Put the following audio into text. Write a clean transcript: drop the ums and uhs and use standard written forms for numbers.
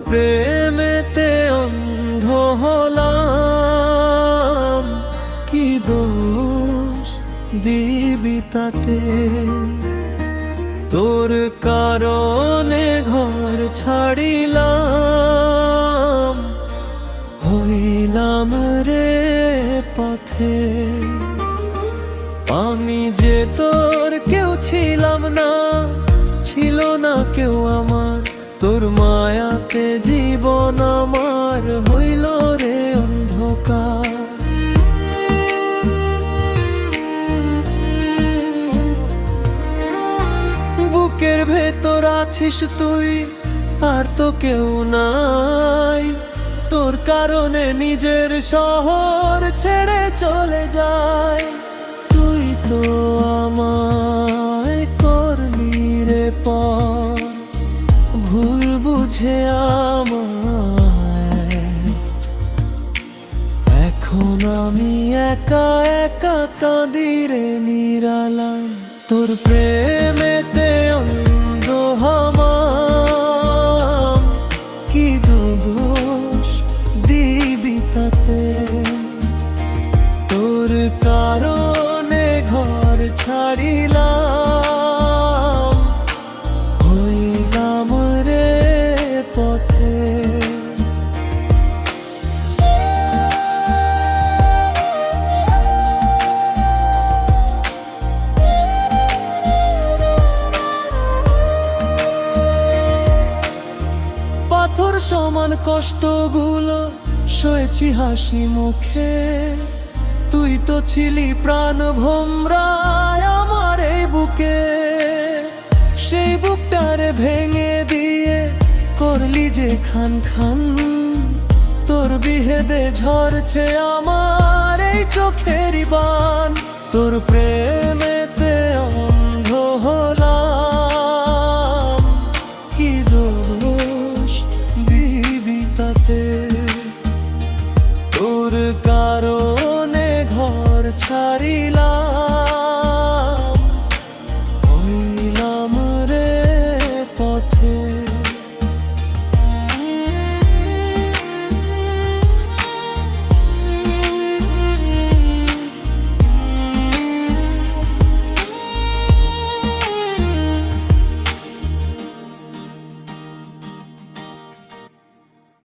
প্রেমেতে অন্ধ হলাম, কি দোষ দিবি তাতে? তোর কারণে ঘর ছাড়িলাম, হইলাম রে পথে। আমি যে তোর কেউ ছিলাম না, ছিল না কেউ আমার, তোর মায়াতে জীবন আমার হইল রে অন্ধকার। বুকের ভেতর আছিস তুই, আর তো কেউ নাই, তোর কারণে নিজের শহর ছেড়ে চলে যায়। তুই তো আমায় করলি রে পর, ভুল বুঝে আমায়। এখন আমি একা একা কাঁদি রে নিরালা, তোর প্রেমেতে অন্ধ হলাম, কি দোষ দিবি তাতে? তোর কারণে ঘর ছাড়িলাম, হইলাম রে পথে। পাথর সমান কষ্টগুলো সয়েছি হাসি মুখে, তুই তো ছিলি প্রাণ ভোমরায় আমার এই বুকে। সেই বুকটারে ভেঙে দিয়ে করলি যে খান খান, তোর বিহেদে ঝরছে আমার এই চোখেরই বান। তোর প্রেম